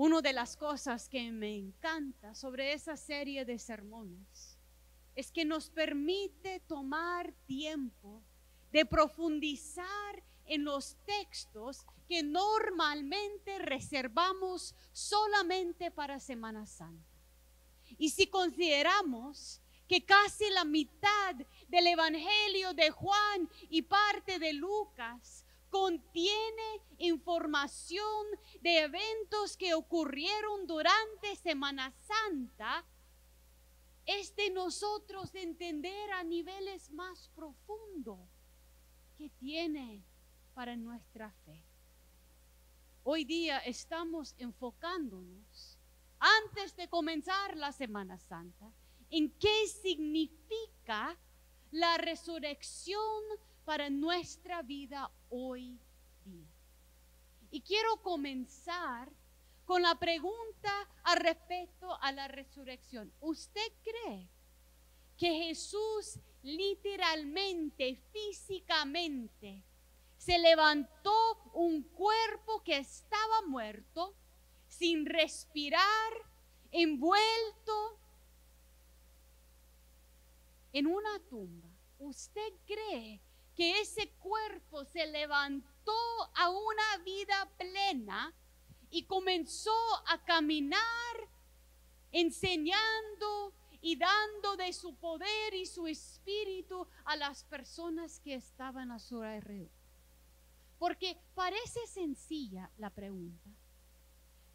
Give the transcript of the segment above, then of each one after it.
Una de las cosas que me encanta sobre esa serie de sermones es que nos permite tomar tiempo de profundizar en los textos que normalmente reservamos solamente para Semana Santa. Y si consideramos que casi la mitad del Evangelio de Juan y parte de Lucas contiene información de eventos que ocurrieron durante Semana Santa, es de nosotros entender a niveles más profundos que tiene para nuestra fe. Hoy día estamos enfocándonos, antes de comenzar la Semana Santa, en qué significa la resurrección para nuestra vida hoy día. Y quiero comenzar con la pregunta al respecto a la resurrección. ¿Usted cree que Jesús literalmente, físicamente, se levantó un cuerpo que estaba muerto, sin respirar, envuelto en una tumba? ¿Usted cree que ese cuerpo se levantó a una vida plena y comenzó a caminar, enseñando y dando de su poder y su espíritu a las personas que estaban a su alrededor? Porque parece sencilla la pregunta,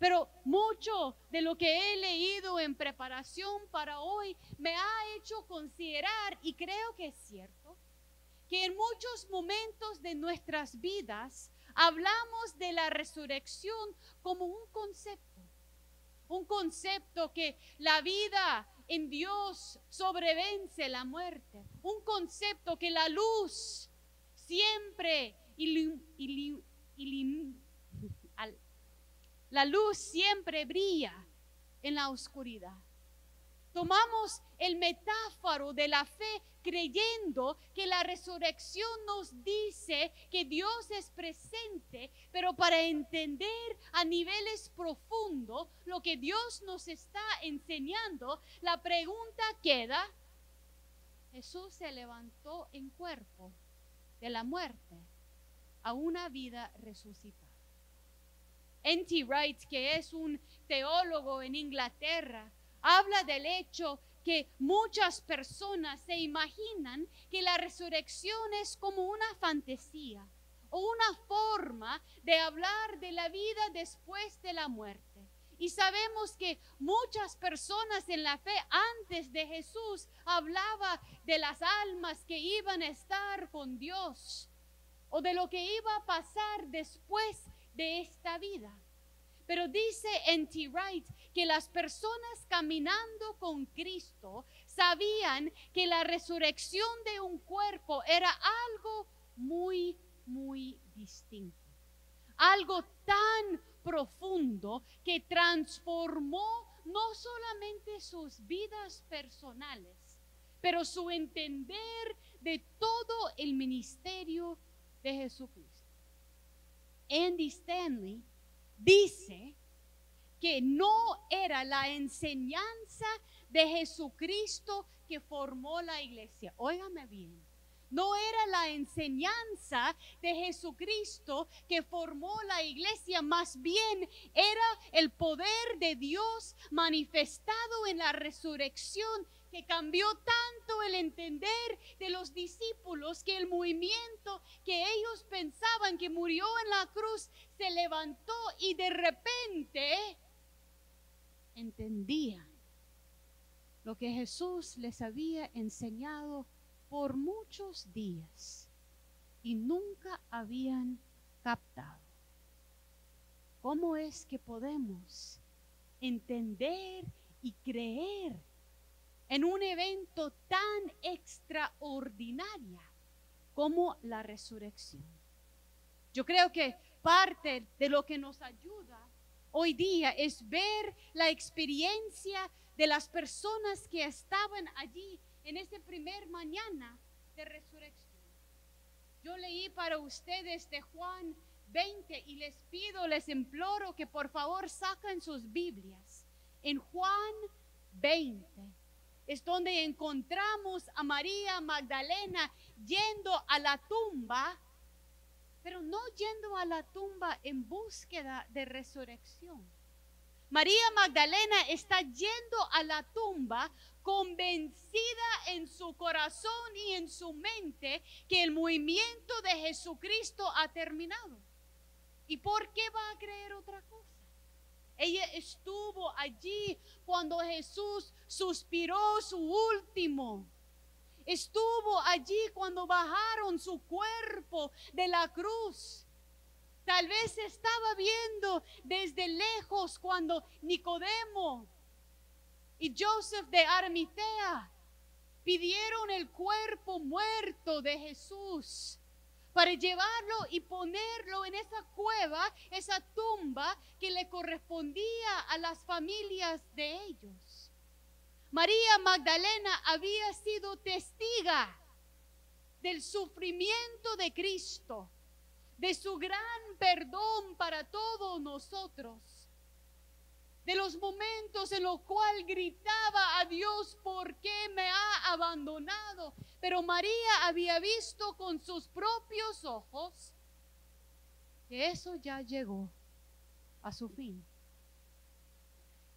pero mucho de lo que he leído en preparación para hoy me ha hecho considerar, y creo que es cierto, que en muchos momentos de nuestras vidas hablamos de la resurrección como un concepto que la vida en Dios sobrevence la muerte, un concepto que la luz siempre la luz siempre brilla en la oscuridad. Tomamos el metáforo de la fe creyendo que la resurrección nos dice que Dios es presente, pero para entender a niveles profundos lo que Dios nos está enseñando, la pregunta queda: Jesús se levantó en cuerpo de la muerte a una vida resucitada. N.T. Wright, que es un teólogo en Inglaterra, habla del hecho que muchas personas se imaginan que la resurrección es como una fantasía o una forma de hablar de la vida después de la muerte. Y sabemos que muchas personas en la fe antes de Jesús hablaba de las almas que iban a estar con Dios o de lo que iba a pasar después de esta vida. Pero dice N.T. Wright que las personas caminando con Cristo sabían que la resurrección de un cuerpo era algo muy, muy distinto. Algo tan profundo que transformó no solamente sus vidas personales, pero su entender de todo el ministerio de Jesucristo. Andy Stanley dice que no era la enseñanza de Jesucristo que formó la iglesia. Óigame bien. No era la enseñanza de Jesucristo que formó la iglesia, más bien era el poder de Dios manifestado en la resurrección que cambió tanto el entender de los discípulos que el movimiento que ellos pensaban que murió en la cruz se levantó y de repente entendían lo que Jesús les había enseñado por muchos días y nunca habían captado. ¿Cómo es que podemos entender y creer en un evento tan extraordinario como la resurrección? Yo creo que parte de lo que nos ayuda hoy día es ver la experiencia de las personas que estaban allí en ese primer mañana de resurrección. Yo leí para ustedes de Juan 20, y les pido, les imploro que por favor saquen sus Biblias. En Juan 20 es donde encontramos a María Magdalena yendo a la tumba, pero no yendo a la tumba en búsqueda de resurrección. María Magdalena está yendo a la tumba convencida en su corazón y en su mente que el movimiento de Jesucristo ha terminado. ¿Y por qué va a creer otra cosa? Ella estuvo allí cuando Jesús suspiró su último. Estuvo allí cuando bajaron su cuerpo de la cruz. Tal vez estaba viendo desde lejos cuando Nicodemo y Joseph de Arimatea pidieron el cuerpo muerto de Jesús para llevarlo y ponerlo en esa cueva, esa tumba que le correspondía a las familias de ellos. María Magdalena había sido testiga del sufrimiento de Cristo, de su gran perdón para todos nosotros, de los momentos en los cuales gritaba a Dios: ¿por qué me ha abandonado? Pero María había visto con sus propios ojos que eso ya llegó a su fin.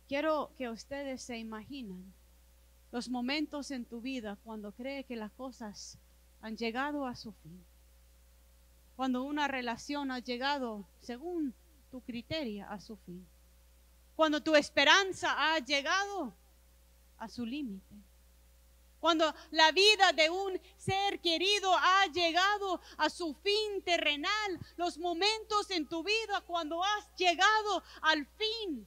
Quiero que ustedes se imaginen los momentos en tu vida cuando cree que las cosas han llegado a su fin. Cuando una relación ha llegado, según tu criterio, a su fin. Cuando tu esperanza ha llegado a su límite. Cuando la vida de un ser querido ha llegado a su fin terrenal. Los momentos en tu vida cuando has llegado al fin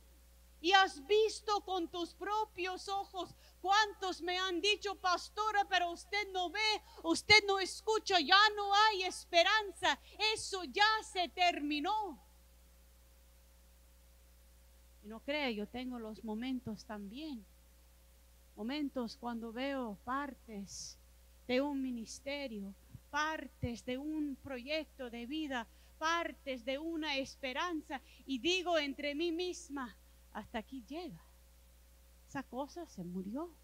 y has visto con tus propios ojos. ¿Cuántos me han dicho: pastora, pero usted no ve, usted no escucha, ya no hay esperanza, eso ya se terminó? Y no cree, yo tengo los momentos también. Momentos cuando veo partes de un ministerio, partes de un proyecto de vida, partes de una esperanza, y digo entre mí misma: hasta aquí llega. Esa cosa se murió.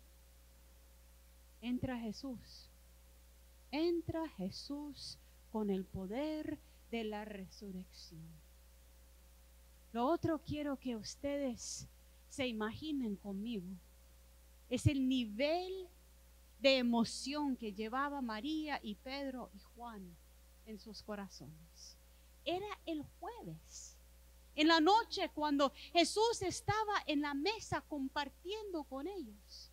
Entra Jesús. Entra Jesús con el poder de la resurrección. Lo otro quiero que ustedes se imaginen conmigo. Es el nivel de emoción que llevaba María y Pedro y Juan en sus corazones. Era el jueves. En la noche, cuando Jesús estaba en la mesa compartiendo con ellos,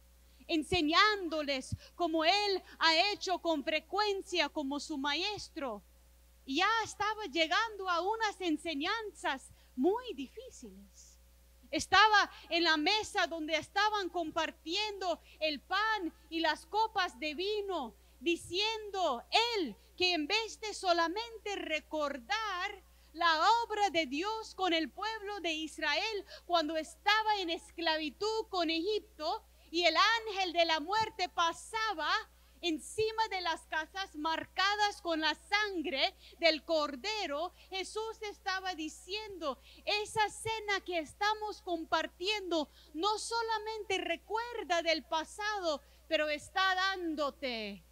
enseñándoles como Él ha hecho con frecuencia como su maestro. Y ya estaba llegando a unas enseñanzas muy difíciles. Estaba en la mesa donde estaban compartiendo el pan y las copas de vino, diciendo Él que en vez de solamente recordar la obra de Dios con el pueblo de Israel cuando estaba en esclavitud con Egipto, y el ángel de la muerte pasaba encima de las casas marcadas con la sangre del cordero, Jesús estaba diciendo: esa cena que estamos compartiendo no solamente recuerda del pasado, pero está dándote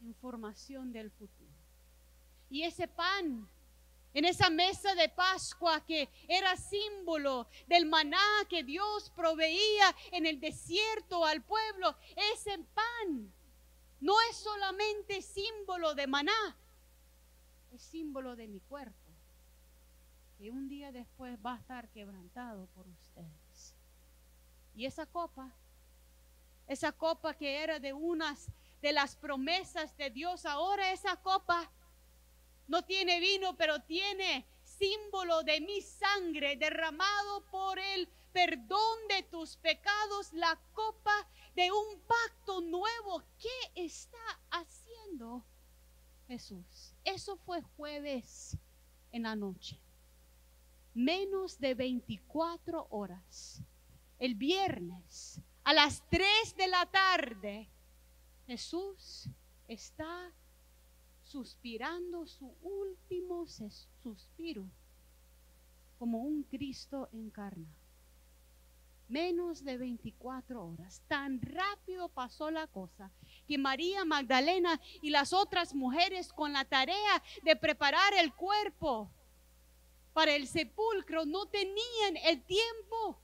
información del futuro. Y ese pan en esa mesa de Pascua, que era símbolo del maná que Dios proveía en el desierto al pueblo, ese pan no es solamente símbolo de maná, es símbolo de mi cuerpo, que un día después va a estar quebrantado por ustedes. Y esa copa que era de unas de las promesas de Dios, ahora esa copa no tiene vino, pero tiene símbolo de mi sangre derramado por el perdón de tus pecados, la copa de un pacto nuevo. ¿Qué está haciendo Jesús? Eso fue jueves en la noche. Menos de 24 horas. El viernes a las 3 de la tarde, Jesús está suspirando su último suspiro como un Cristo encarnado. Menos de 24 horas. Tan rápido pasó la cosa que María Magdalena y las otras mujeres, con la tarea de preparar el cuerpo para el sepulcro, no tenían el tiempo.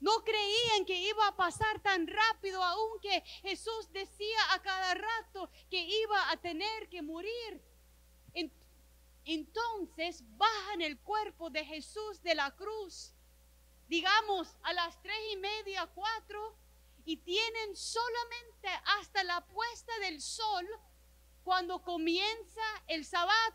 No creían que iba a pasar tan rápido, aunque Jesús decía a cada rato que iba a tener que morir. Entonces bajan el cuerpo de Jesús de la cruz, digamos a las 3:30, 4, y tienen solamente hasta la puesta del sol, cuando comienza el Sabbat,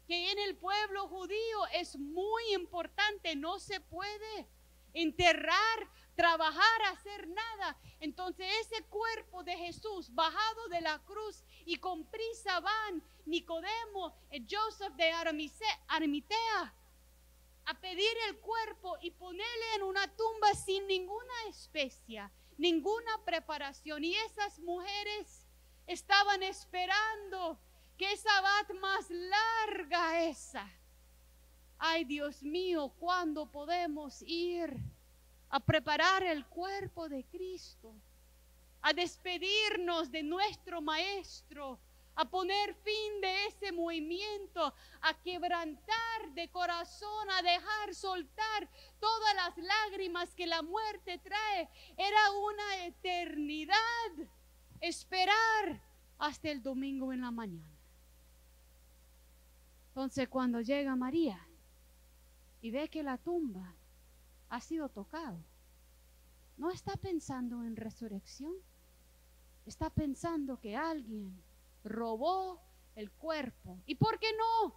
que en el pueblo judío es muy importante. No se puede enterrar, trabajar, hacer nada. Entonces ese cuerpo de Jesús bajado de la cruz, y con prisa van Nicodemo y Joseph de Arimatea a pedir el cuerpo y ponerle en una tumba sin ninguna especia, ninguna preparación. Y esas mujeres estaban esperando que Sabbat más larga esa. Ay, Dios mío, ¿cuándo podemos ir a preparar el cuerpo de Cristo? A despedirnos de nuestro Maestro, a poner fin de ese movimiento, a quebrantar de corazón, a dejar soltar todas las lágrimas que la muerte trae. Era una eternidad esperar hasta el domingo en la mañana. Entonces cuando llega María y ve que la tumba ha sido tocada, no está pensando en resurrección, está pensando que alguien robó el cuerpo. ¿Y por qué no?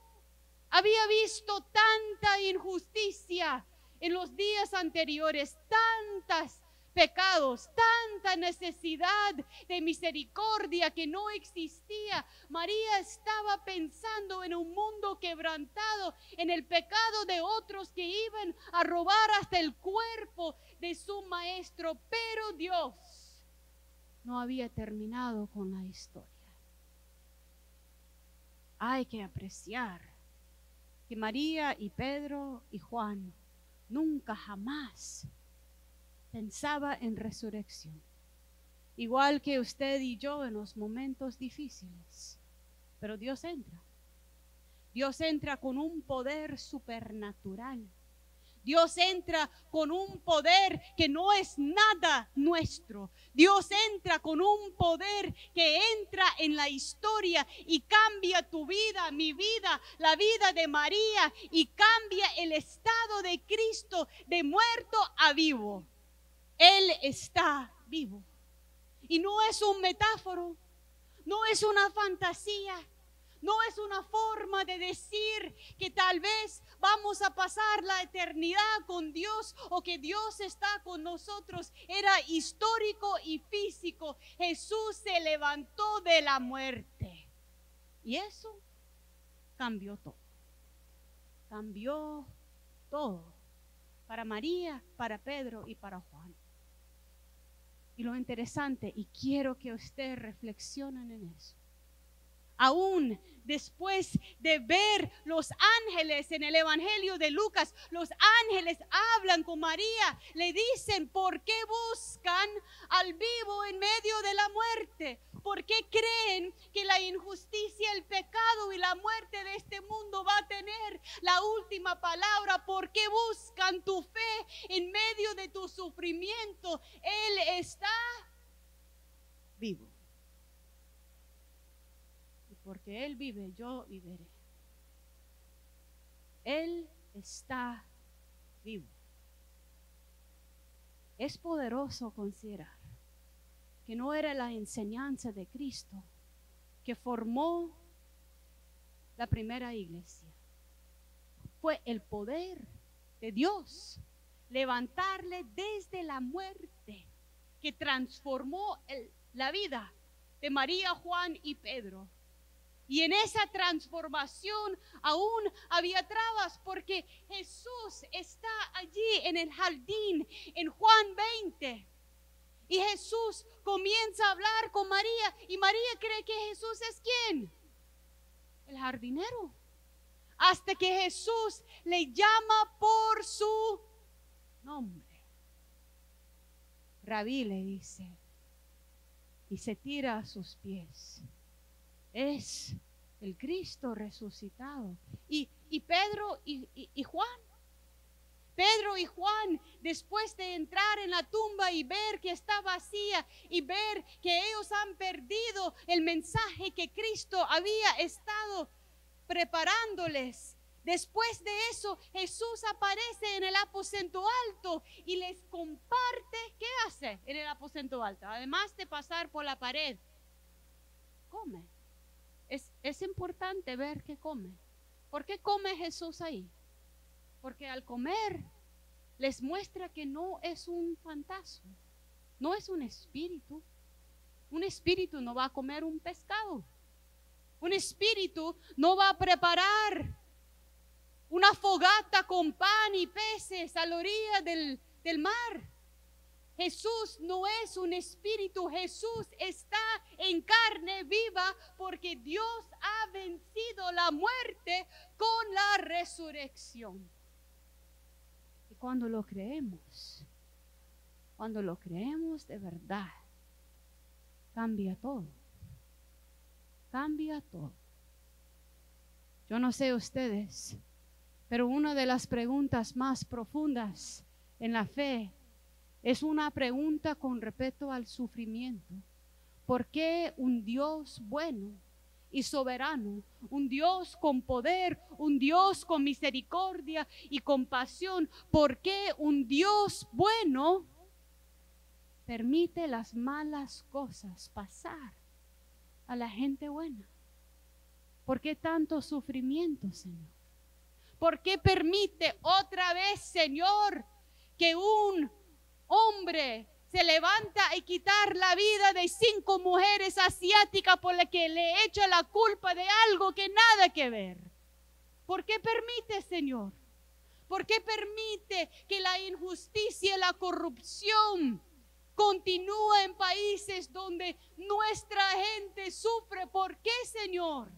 Había visto tanta injusticia en los días anteriores, tantos pecados, tanta necesidad de misericordia que no existía. María estaba pensando en un mundo quebrantado, en el pecado de otros que iban a robar hasta el cuerpo de su maestro. Pero Dios no había terminado con la historia. Hay que apreciar que María y Pedro y Juan nunca jamás pensaba en resurrección. Igual que usted y yo en los momentos difíciles. Pero Dios entra. Dios entra con un poder supernatural. Dios entra con un poder que no es nada nuestro. Dios entra con un poder que entra en la historia y cambia tu vida, mi vida, la vida de María, y cambia el estado de Cristo de muerto a vivo. Él está vivo. Y no es un metáforo, no es una fantasía, no es una forma de decir que tal vez vamos a pasar la eternidad con Dios o que Dios está con nosotros. Era histórico y físico. Jesús se levantó de la muerte. Y eso cambió todo. Cambió todo. Para María, para Pedro y para Juan. Y lo interesante, y quiero que ustedes reflexionen en eso, aún después de ver los ángeles en el Evangelio de Lucas, los ángeles hablan con María, le dicen: ¿por qué buscan al vivo en medio de la muerte? ¿Por qué creen que la injusticia, el pecado y la muerte de este mundo va a tener la última palabra? ¿Por qué buscan tu fe en medio de tu sufrimiento? Él está vivo. Porque Él vive, yo viviré. Él está vivo. Es poderoso considerar que no era la enseñanza de Cristo que formó la primera iglesia. Fue el poder de Dios levantarle desde la muerte que transformó la vida de María, Juan y Pedro. Y en esa transformación aún había trabas, porque Jesús está allí en el jardín en Juan 20. Y Jesús comienza a hablar con María y María cree que Jesús es ¿quién? El jardinero. Hasta que Jesús le llama por su nombre. Rabí, le dice, y se tira a sus pies. Es el Cristo resucitado. Y Pedro y Juan. Pedro y Juan, después de entrar en la tumba y ver que está vacía y ver que ellos han perdido el mensaje que Cristo había estado preparándoles, después de eso Jesús aparece en el aposento alto y les comparte. ¿Qué hace en el aposento alto? Además de pasar por la pared, come. Es importante ver que come. ¿Por qué come Jesús ahí? Porque al comer les muestra que no es un fantasma, no es un espíritu. Un espíritu no va a comer un pescado. Un espíritu no va a preparar una fogata con pan y peces a la orilla del mar. Jesús no es un espíritu, Jesús está en carne viva porque Dios ha vencido la muerte con la resurrección. Y cuando lo creemos de verdad, cambia todo. Cambia todo. Yo no sé ustedes, pero una de las preguntas más profundas en la fe es una pregunta con respecto al sufrimiento. ¿Por qué un Dios bueno y soberano, un Dios con poder, un Dios con misericordia y compasión, por qué un Dios bueno permite las malas cosas pasar a la gente buena? ¿Por qué tanto sufrimiento, Señor? ¿Por qué permite otra vez, Señor, que un hombre se levanta y quitar la vida de 5 mujeres asiáticas por la que le echa la culpa de algo que nada que ver? ¿Por qué permite, Señor? ¿Por qué permite que la injusticia y la corrupción continúa en países donde nuestra gente sufre? ¿Por qué, Señor?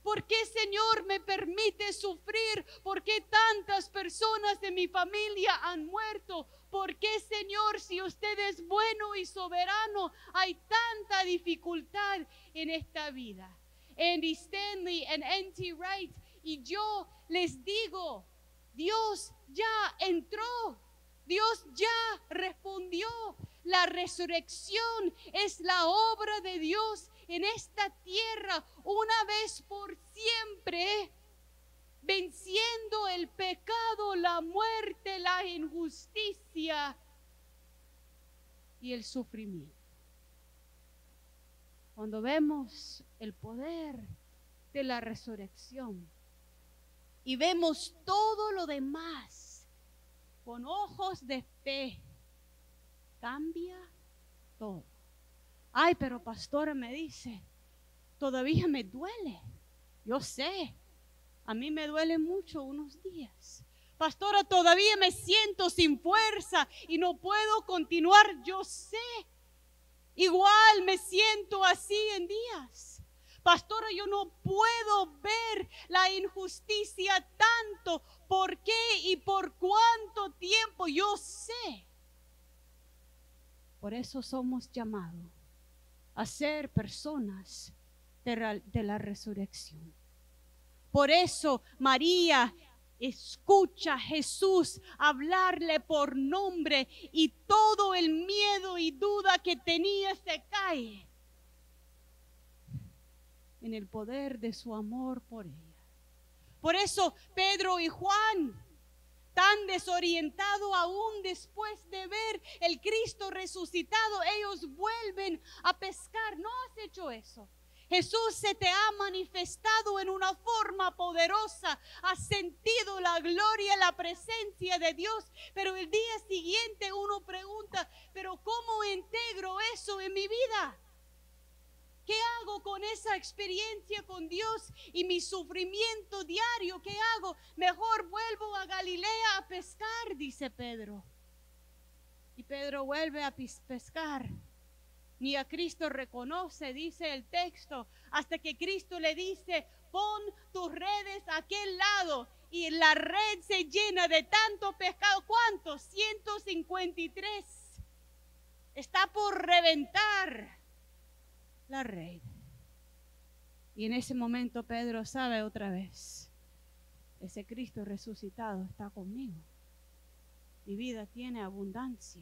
¿Por qué, Señor, me permite sufrir? ¿Por qué tantas personas de mi familia han muerto? ¿Por qué, Señor, si usted es bueno y soberano, hay tanta dificultad en esta vida? Andy Stanley and N.T. Wright y yo les digo, Dios ya entró, Dios ya respondió. La resurrección es la obra de Dios en esta tierra una vez por siempre, venciendo el pecado, la muerte, la injusticia y el sufrimiento. Cuando vemos el poder de la resurrección y vemos todo lo demás con ojos de fe, cambia todo. Ay, pero pastora me dice, todavía me duele. Yo sé, a mí me duele mucho unos días. Pastora, todavía me siento sin fuerza y no puedo continuar. Yo sé, igual me siento así en días. Pastora, yo no puedo ver la injusticia tanto. ¿Por qué y por cuánto tiempo? Yo sé. Por eso somos llamados a ser personas de la resurrección. Por eso María escucha a Jesús hablarle por nombre y todo el miedo y duda que tenía se cae en el poder de su amor por ella. Por eso Pedro y Juan, tan desorientado aún después de ver el Cristo resucitado, ellos vuelven a pescar. No has hecho eso. Jesús se te ha manifestado en una forma poderosa. Has sentido la gloria, la presencia de Dios. Pero el día siguiente uno pregunta, ¿pero cómo integro eso en mi vida? ¿Qué hago con esa experiencia con Dios y mi sufrimiento diario? ¿Qué hago? Mejor vuelvo a Galilea a pescar, dice Pedro. Y Pedro vuelve a pescar. Ni a Cristo reconoce, dice el texto, hasta que Cristo le dice, pon tus redes a aquel lado. Y la red se llena de tanto pescado. ¿Cuántos? 153. Está por reventar la red. Y en ese momento Pedro sabe otra vez, ese Cristo resucitado está conmigo. Mi vida tiene abundancia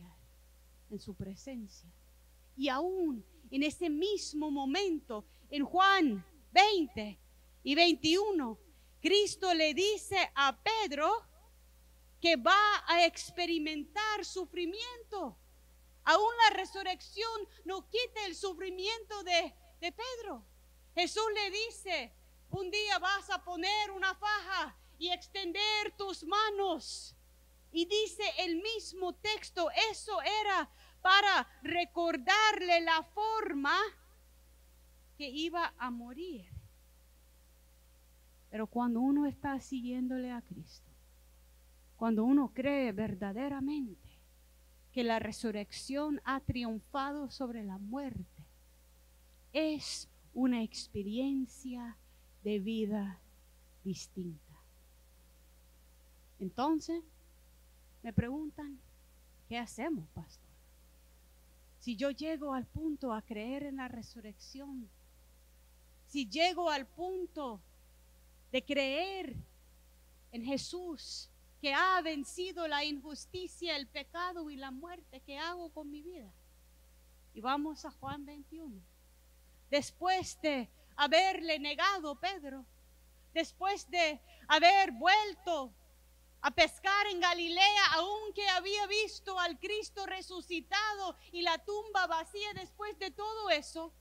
en su presencia. Y aún en ese mismo momento, en Juan 20 y 21, Cristo le dice a Pedro que va a experimentar sufrimiento. Aún la resurrección no quita el sufrimiento de Pedro. Jesús le dice, un día vas a poner una faja y extender tus manos. Y dice el mismo texto, eso era para recordarle la forma que iba a morir. Pero cuando uno está siguiéndole a Cristo, cuando uno cree verdaderamente que la resurrección ha triunfado sobre la muerte, es una experiencia de vida distinta. Entonces, me preguntan, ¿qué hacemos, pastor? Si yo llego al punto a creer en la resurrección, si llego al punto de creer en Jesús, que ha vencido la injusticia, el pecado y la muerte, ¿qué hago con mi vida? Y vamos a Juan 21. Después de haberle negado Pedro, después de haber vuelto a pescar en Galilea, aunque había visto al Cristo resucitado y la tumba vacía, después de todo eso,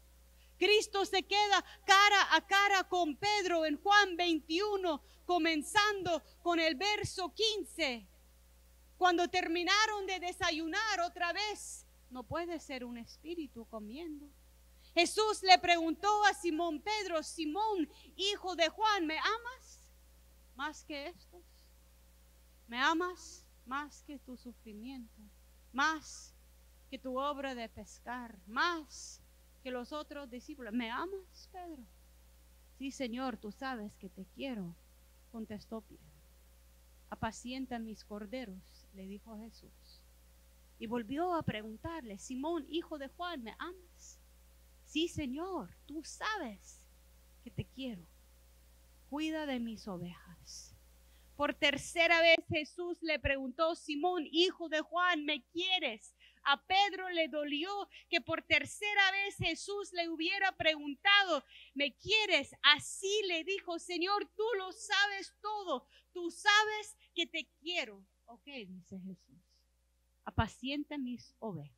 Cristo se queda cara a cara con Pedro en Juan 21, comenzando con el verso 15. Cuando terminaron de desayunar otra vez, no puede ser un espíritu comiendo. Jesús le preguntó a Simón Pedro, Simón, hijo de Juan, ¿me amas más que estos? ¿Me amas más que tu sufrimiento? ¿Más que tu obra de pescar? ¿Más que los otros discípulos? ¿Me amas, Pedro? Sí, Señor, tú sabes que te quiero, contestó Pedro. Apacienta mis corderos, le dijo Jesús. Y volvió a preguntarle, Simón, hijo de Juan, ¿me amas? Sí, Señor, tú sabes que te quiero. Cuida de mis ovejas. Por tercera vez Jesús le preguntó, Simón, hijo de Juan, ¿me quieres? A Pedro le dolió que por tercera vez Jesús le hubiera preguntado, ¿me quieres? Así le dijo, Señor, tú lo sabes todo, tú sabes que te quiero. Ok, dice Jesús, apacienta mis ovejas.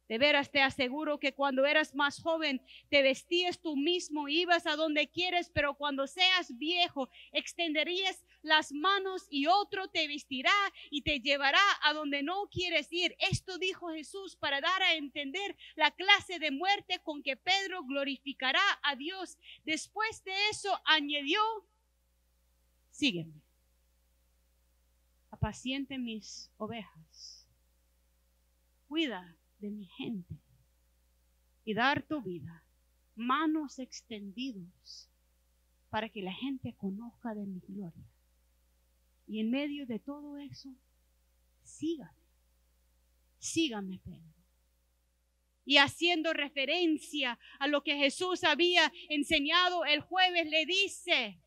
De veras te aseguro que cuando eras más joven te vestías tú mismo, ibas a donde quieres, pero cuando seas viejo extenderías las manos y otro te vestirá y te llevará a donde no quieres ir. Esto dijo Jesús para dar a entender la clase de muerte con que Pedro glorificará a Dios. Después de eso añadió, sígueme, apaciente mis ovejas, cuida de mi gente y dar tu vida, manos extendidos, para que la gente conozca de mi gloria. Y en medio de todo eso, sígame, Pedro. Y haciendo referencia a lo que Jesús había enseñado el jueves, le dice,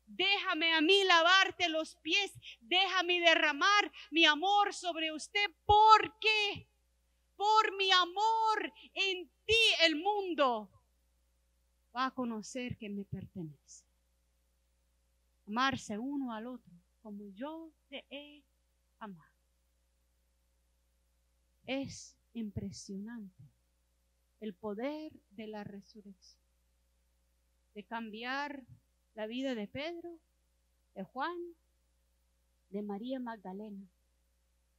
déjame a mí lavarte los pies, déjame derramar mi amor sobre usted, porque por mi amor en ti el mundo va a conocer que me pertenece. Amarse uno al otro como yo te he amado. Es impresionante el poder de la resurrección, de cambiar la vida de Pedro, de Juan, de María Magdalena.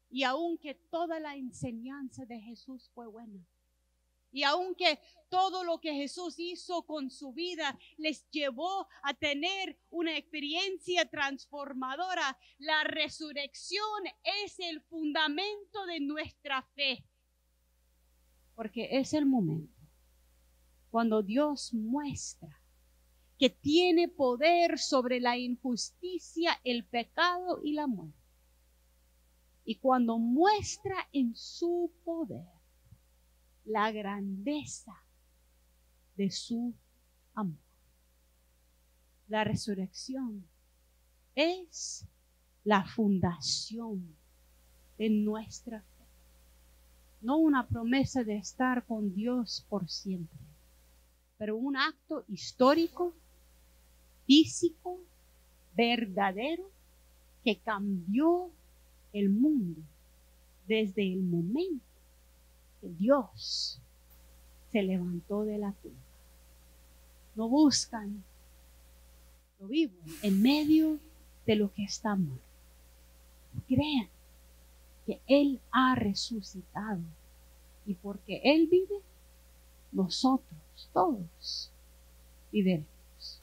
Y aunque toda la enseñanza de Jesús fue buena, Y aunque todo lo que Jesús hizo con su vida les llevó a tener una experiencia transformadora, la resurrección es el fundamento de nuestra fe. Porque es el momento cuando Dios muestra que tiene poder sobre la injusticia, el pecado y la muerte. Y cuando muestra en su poder la grandeza de su amor. La resurrección es la fundación de nuestra fe. No una promesa de estar con Dios por siempre, pero un acto histórico, físico, verdadero, que cambió el mundo desde el momento que Dios se levantó de la tumba. No buscan lo vivo en medio de lo que está muerto. Crean que Él ha resucitado y porque Él vive, nosotros todos viviremos.